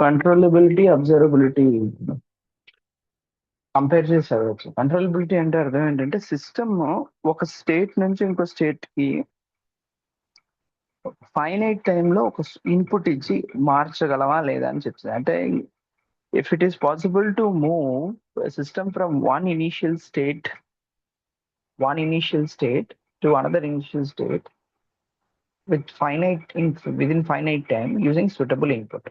Controllability observability compare చేసి చదవచ్చు. Controllability అంటే అర్థం ఏంటంటే సిస్టమ్ ఒక స్టేట్ నుంచి ఇంకో స్టేట్ కి ఫైనైట్ టైంలో ఒక ఇన్పుట్ ఇచ్చి మార్చగలవా లేదా అని చెప్తుంది. అంటే if it is possible to move system from one initial state to another initial state within finite time using suitable input.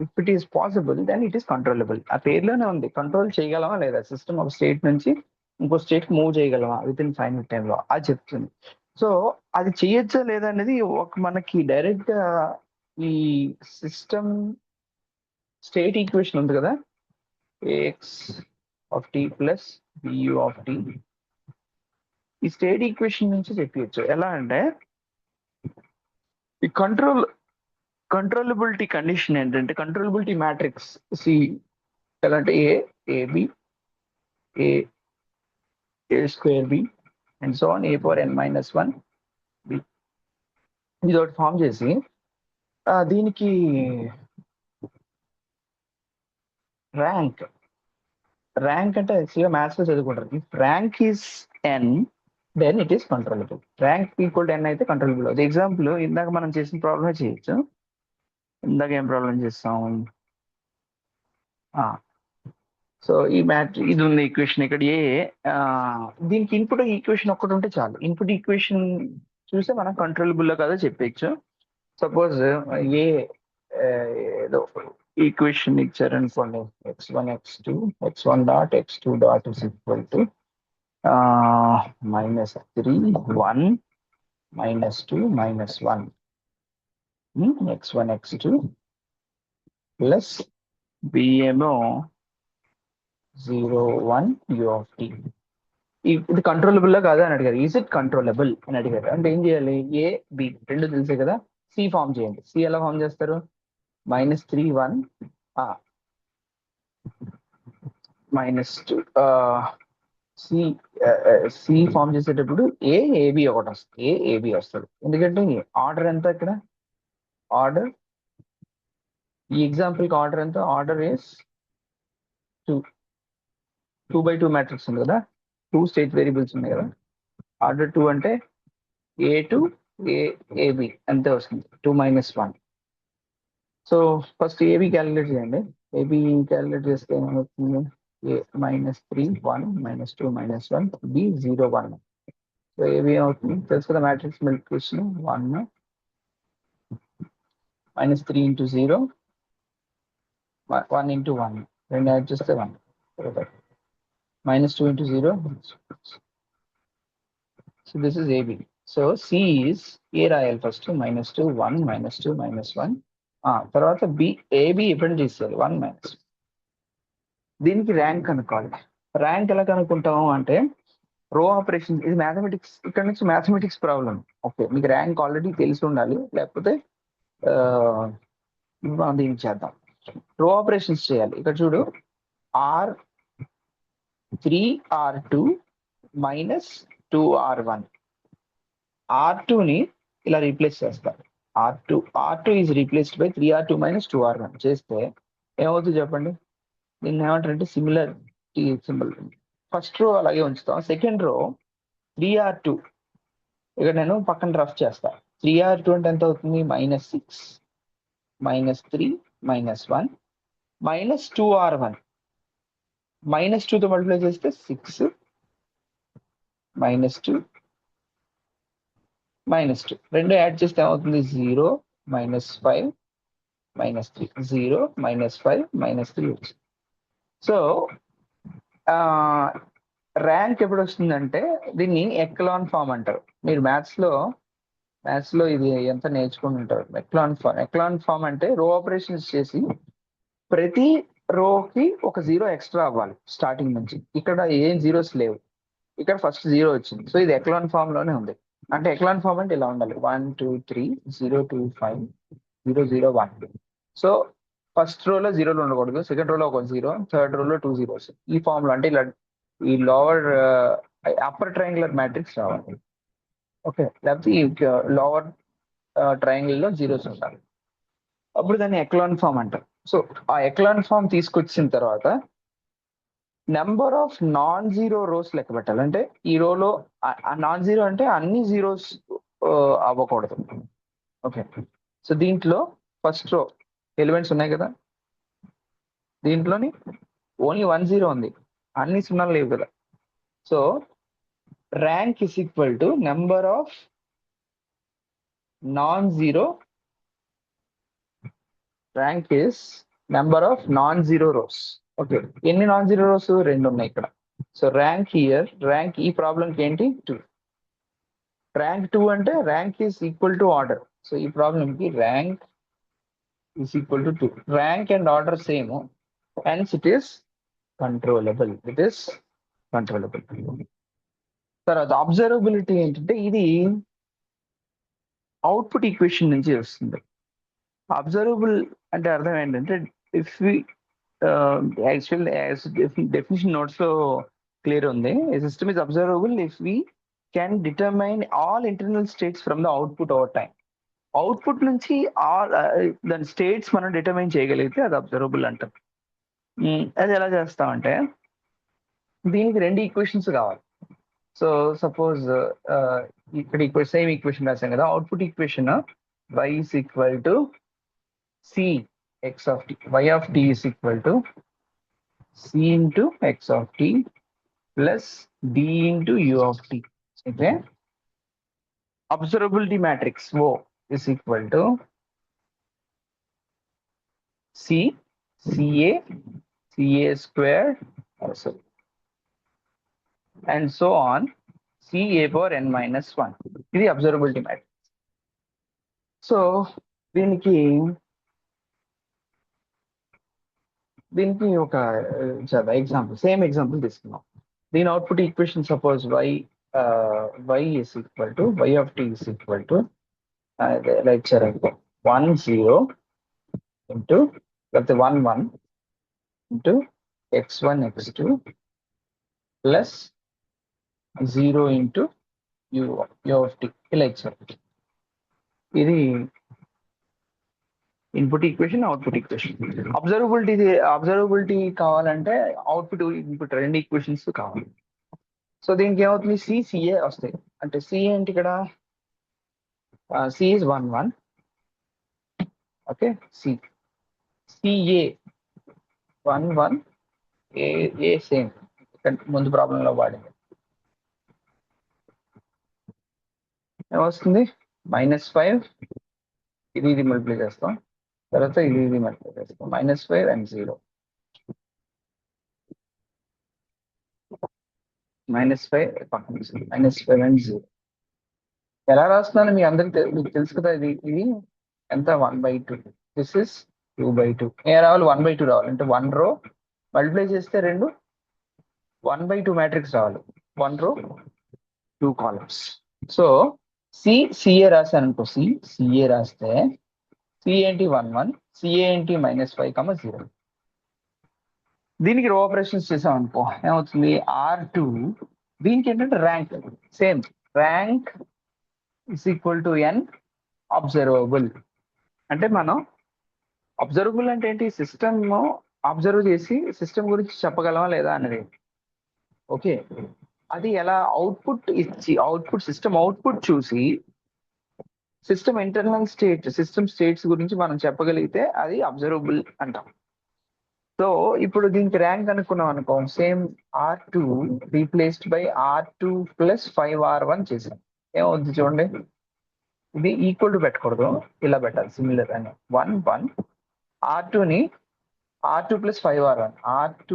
If it is possible then it is controllable. ఆ పేరులోనే ఉంది, కంట్రోల్ చేయగలమా లేదా సిస్టమ్ ఒక state నుంచి ఇంకో state move చేయగలమా with in final టైంలో అది చెప్తుంది. సో అది చేయొచ్చా లేదా అనేది ఒక మనకి డైరెక్ట్ గా ఈ సిస్టమ్ స్టేట్ ఈక్వేషన్ ఉంది కదా, A X of T plus B U of T, ఈ స్టేట్ ఈక్వేషన్ నుంచి చెప్పవచ్చు. ఎలా అంటే ఈ కంట్రోలబిలిటీ కండిషన్ ఏంటంటే కంట్రోలబిలిటీ మ్యాట్రిక్స్ సి ఎలా అంటే A B A square B and so on, A power n minus 1 B, ఇది ఒకటి ఫామ్ చేసి దీనికి ర్యాంక్ అంటే మ్యాథ్స్ లో చదువుకుంటారు. If rank is n then it is controllable. Rank equal to n అయితే కంట్రోలబుల్ అవుతుంది. ఎగ్జాంపుల్ ఇందాక మనం చేసిన ప్రాబ్లమే చేయొచ్చు. ఇందాక ఏం ప్రాబ్లం చేస్తాం, సో ఈ ఇది ఉంది ఈక్వేషన్ ఇక్కడ దీనికి ఇన్పుట్ ఈక్వేషన్ ఒక్కటి ఉంటే చాలు. ఇన్పుట్ ఈక్వేషన్ చూస్తే మనం కంట్రోలబుల్ కదా చెప్పచ్చు. సపోజ్ ఏదో ఈక్వేషన్ ఇచ్చారనుకోండి, x1 x2 x1 dot x2 dot is equal to -3 1 -2 -1 x1 x2 plus b ఏమో 0 1 u ఆఫ్ t. ఇది కంట్రోలబుల్ కాదా అని అడిగారు. ఈజ్ ఇట్ కంట్రోలబుల్ అని అడిగారు. అంటే ఏం చేయాలి, ఏ బి రెండు తెలిసే కదా, సి ఫామ్ చేయండి. సి ఎలా ఫామ్ చేస్తారు, -3 1 -2 సి ఫామ్ చేసేటప్పుడు ఏబి ఒకటి వస్తుంది, ఏబి వస్తుంది. ఎందుకంటే ఆర్డర్ ఎంత ఇక్కడ, ఆర్డర్ ఈ ఎగ్జాంపుల్ కి ఆర్డర్ ఎంత, ఆర్డర్ ఇస్ 2 by 2 మ్యాట్రిక్స్ ఉంది కదా, 2 స్టేట్ వేరియబుల్స్ ఉన్నాయి కదా, ఆర్డర్ 2 అంటే ఏ టు ఏబి అంతే వస్తుంది, 2 - 1. సో ఫస్ట్ ఏబి క్యాలిక్యులేట్ చేయండి. ఏబి క్యాలిక్యులేట్ చేస్తే ఏమవుతుంది, ఏ -3 1 -2 -1 బి 0 1. సో ఏబి ఏమవుతుంది తెలుసు కదా, మ్యాట్రిక్స్ మల్టిప్లికేషన్ 1 -3 into 0 1 into 1 రెండు యాడ్ చేస్తే 1 -2 into 0. So this is AB. So C is A రాయాలి ఫస్ట్, -2 1 -2 -1. తర్వాత బి ఏబి ఎప్పుడు తీసేయాలి 1 - దీనికి ర్యాంక్ కనుక్కోవాలి. ర్యాంక్ ఎలా కనుక్కుంటాము అంటే రో ఆపరేషన్, ఇది మ్యాథమెటిక్స్, ఇక్కడ నుంచి మ్యాథమెటిక్స్ ప్రాబ్లం. ఓకే, మీకు ర్యాంక్ ఆల్రెడీ తెలిసి ఉండాలి, లేకపోతే మనం దీనికి చేద్దాం. రో ఆపరేషన్స్ చేయాలి. ఇక్కడ చూడు, R3 R2 -2 R1. R2 ని ఇలా రీప్లేస్ చేస్తారు. R2 is replaced by 3R2 -2 R1 చేస్తే ఏమవుతుంది చెప్పండి. దీన్ని ఏమంటారంటే సిమిలర్ సింబల్. ఫస్ట్ రో అలాగే ఉంచుతాం. సెకండ్ రో 3R2 ఇక్కడ నేను పక్కన రఫ్ చేస్తా. 3R2 అంటే ఎంత అవుతుంది, -6 -3 -1 -2 R1. -2తో మల్టిప్లై చేస్తే 6 -2 -2 రెండు యాడ్ చేస్తే ఏమవుతుంది, 0 -5 -3 0 -5 -3 వచ్చింది. సో ర్యాంక్ ఎప్పుడు వస్తుందంటే దీన్ని ఎక్లాన్ ఫామ్ అంటారు. మీరు మ్యాథ్స్ లో ఇది ఎంత నేర్చుకుని ఉంటారు. ఎక్లాన్ ఫామ్ అంటే రో ఆపరేషన్స్ చేసి ప్రతి రోకి ఒక 0 ఎక్స్ట్రా అవ్వాలి స్టార్టింగ్ నుంచి. ఇక్కడ ఏం జీరోస్ లేవు, ఇక్కడ ఫస్ట్ 0 వచ్చింది. సో ఇది ఎక్లాన్ ఫామ్ లోనే ఉంది. అంటే ఎక్లాన్ ఫామ్ అంటే ఇలా ఉండాలి, 1 2 3 0 2 5 0 0 1. సో ఫస్ట్ రోలో 0లు ఉండకూడదు, సెకండ్ రోలో ఒక 0, థర్డ్ రోలో 2 zeros. ఈ ఫామ్ లో అంటే ఇలా ఈ లోవర్ అప్పర్ ట్రయాంగులర్ మ్యాట్రిక్స్ రావాలి. ఓకే, లేకపోతే ఈ లోవర్ ట్రయాంగిల్ లో జీరోస్ ఉండాలి. అప్పుడు దాన్ని ఎక్లాన్ ఫామ్ అంటారు. సో ఆ ఎక్లాన్ ఫామ్ తీసుకొచ్చిన తర్వాత number of non zero rose లెక్క పెట్టాలి. అంటే ఈ రోలో నాన్ జీరో అంటే అన్ని జీరోస్ అవ్వకూడదు. ఓకే, సో దీంట్లో ఫస్ట్ రో ఎలిమెంట్స్ ఉన్నాయి కదా, దీంట్లోని ఓన్లీ 1 0 ఉంది, అన్ని సున్నాలు లేవు కదా. So rank is equal to number of non zero, rank is number of non zero rose. Okay, ఎన్ని నాన్ జీరో రోస్? 2 ఉన్నాయి ఇక్కడ. సో ర్యాంక్ హియర్, ర్యాంక్ ఈ ప్రాబ్లంకి ఏంటి? 2. ర్యాంక్ 2 అంటే rank is equal to order. So ఈ ప్రాబ్లంకి rank is equal to 2. Rank and order same, hence it is controllable. It is controllable. తర్వాత అబ్జర్వబిలిటీ ఏంటంటే ఇది అవుట్పుట్ ఈక్వేషన్ నుంచి వస్తుంది. అబ్జర్వబుల్ అంటే అర్థం ఏంటంటే if we actual definition notes లో క్లియర్ ఉంది. System is observable if we can determine all internal states from the output over time. Output నుంచి ఆల్ దాని స్టేట్స్ మనం డిటర్మైన్ చేయగలిగితే అది అబ్జర్వబుల్ అంటాం. అది ఎలా చేస్తామంటే దీనికి 2 ఈక్వేషన్స్ కావాలి. సో సపోజ్ ఇక్కడ సేమ్ ఈక్వేషన్ రాసాం కదా, output equation y is equal to c x of t, y of t is equal to c into x of t plus d into u of t. Okay, observability matrix O is equal to c ca squared also, and so on, c a power n minus 1. ఇది observability matrix. So దీనికి ఒక example, same example తీసుకున్నాం. దీని output equation suppose y is equal to y of t is equal to like 1 0 into లేకపోతే 1 1 into x1 x2 plus 0 into u of t ఇలా ఇచ్చారు. ఇది input equation, output equation. Observability కావాలంటే output input 2 equations కావాలి. So దీనికి ఏమవుతుంది? C A వస్తాయి. అంటే సి ఏంటి ఇక్కడ? C is 1 1. Okay, C A 1 1, A same ముందు ప్రాబ్లంలో వాడింది. ఏమొస్తుంది? -5, ఇది మల్టిప్లై చేస్తాం, తర్వాత ఇది మల్టిప్లై చేస్తాం, -5 and 0, -5 పక్కన -5 and 0. ఎలా రాస్తున్నాను మీ అందరికి మీకు తెలుసు కదా. ఇది ఎంత? 1/2. This is 2/2. ఏ రావాలి? 1/2 రావాలి. అంటే 1 రో మల్టిప్లై చేస్తే 2 1/2 మ్యాట్రిక్స్ రావాలి. 1 రో 2 కాలమ్స్. సో సిఏ రాశాను అనుకో, సిఏ రాస్తే సి ఏంటి? 1 1, సిఏ ఏంటి? -5, 0. దీనికి రో ఆపరేషన్స్ చేసాం అనుకో, ఏమవుతుంది? R2. దీనికి ఏంటంటే rank same, rank is equal to n observable. అంటే మనం అబ్జర్వబుల్ అంటే ఏంటి? సిస్టమ్ అబ్జర్వ్ చేసి సిస్టమ్ గురించి చెప్పగలమా లేదా అనేది. ఓకే, అది ఎలా? అవుట్పుట్ ఇచ్చి, అవుట్పుట్ సిస్టమ్ అవుట్పుట్ చూసి సిస్టమ్ ఇంటర్నల్ సిస్టమ్ స్టేట్స్ గురించి మనం చెప్పగలిగితే అది అబ్జర్వబుల్ అంటాం. సో ఇప్పుడు దీనికి ర్యాంక్ అనుకున్నాం అనుకో, same R2 replaced by R2 plus 5R1 చేసాం. ఏమవుతుంది చూడండి, ఇది ఈక్వల్ టు పెట్టకూడదు, ఇలా పెట్టాలి, సిమిలర్ అని. 1 1, R2ని R2 plus 5R1, R2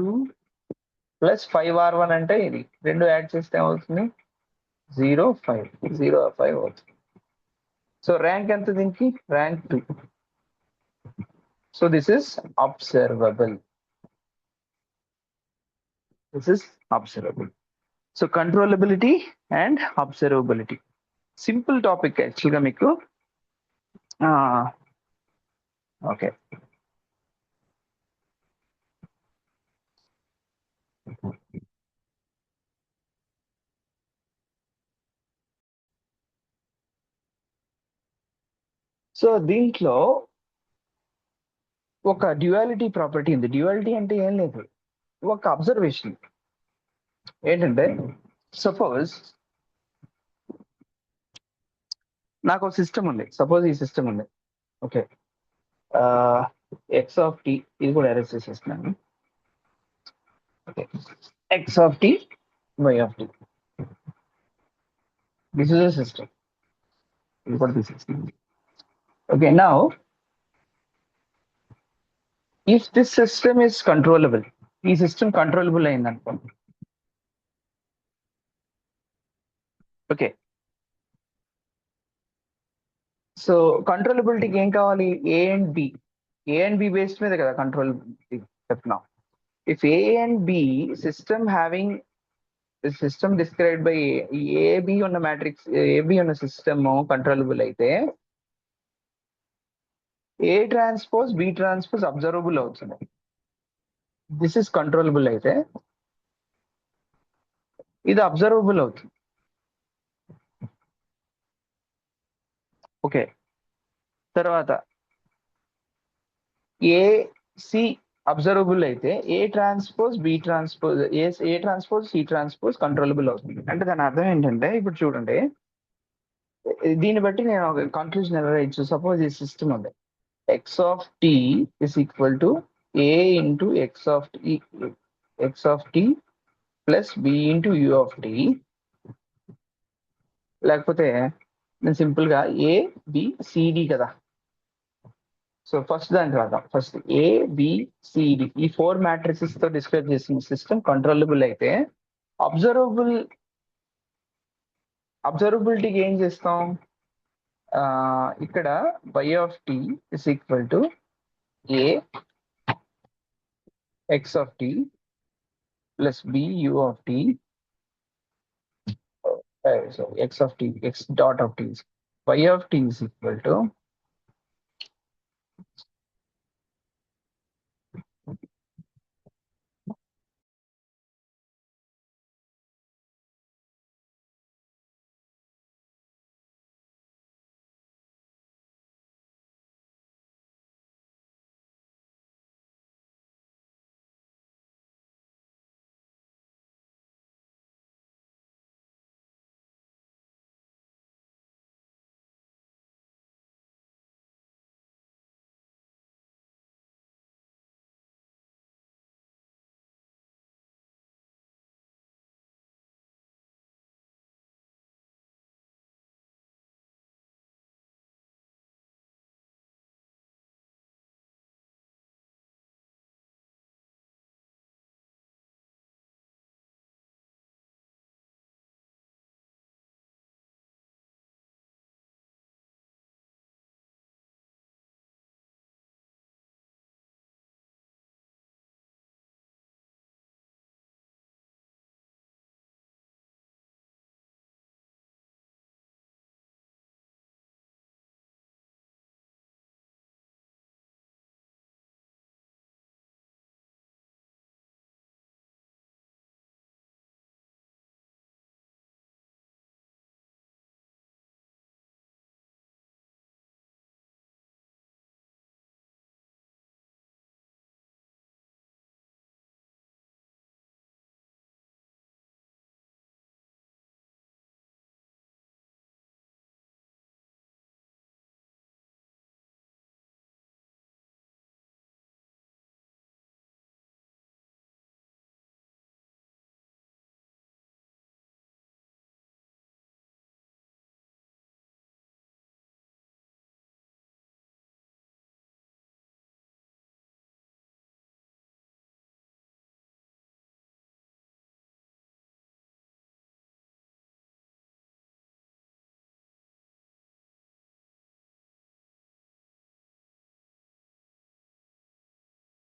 plus 5R1 అంటే ఇది 2 యాడ్ చేస్తే ఏమవుతుంది? 0 5, 0 5 అవుతుంది. సో ర్యాంక్ ఎంత దీనికి? Rank 2. So this is observable. This is observable. So controllability and observability. Simple topic actually ga meeku. Okay. So దీంట్లో ఒక డ్యుయాలిటీ ప్రాపర్టీ ఉంది. డ్యుయాలిటీ అంటే ఏం లేదు, ఒక అబ్జర్వేషన్ ఏంటంటే, సపోజ్ నాకు ఒక సిస్టమ్ ఉంది, సపోజ్ ఈ సిస్టమ్ ఉంది, ఓకే, ఎక్స్ ఆఫ్ టీ, ఇది కూడా అరెస్ట్ చేసేస్తున్నాను, okay, X of T, Y of T, this is a system, ఇది కూడా తీసేస్తున్నాను. Okay, now if this system is controllable, ఈ సిస్టమ్ కంట్రోలబుల్ అయింది అనుకోండి, ఓకే, సో కంట్రోలబిలిటీకి ఏం కావాలి, A and B, A and B based మీద కదా కంట్రోల్ చెప్తున్నాం. If A and B system having system described by A B ఉన్న మ్యాట్రిక్స్, ఏబి ఉన్న సిస్టమ్ కంట్రోలబుల్ అయితే A transpose B transpose observable అవుతుంది. దిస్ ఇస్ కంట్రోలబుల్ అయితే ఇది అబ్జర్వబుల్ అవుతుంది. ఓకే, తర్వాత ఏ సి అబ్జర్వబుల్ అయితే A transpose B transpose, A transpose C transpose controllable అవుతుంది. అంటే దాని అర్థం ఏంటంటే, ఇప్పుడు చూడండి, దీన్ని బట్టి నేను ఒక కన్క్లూజన్ ఎలా ఇచ్చు. సపోజ్ ఈ సిస్టమ్ ఉంది, X of T is equal to A into X of T, X of T plus B into U of T, లేకపోతే నేను సింపుల్ గా ఏ బి సిడి కదా. సో ఫస్ట్ దానికి రాద్దాం, ఫస్ట్ ఏ బి సిడి, ఈ 4 matrices తో describe చేసిన system controllable అయితే అబ్జర్వబిలిటీకి ఏం చేస్తాం, ఇక్కడ y of T is equal to A X of T plus B U of T, so X of T, X dot of T, y of T is equal to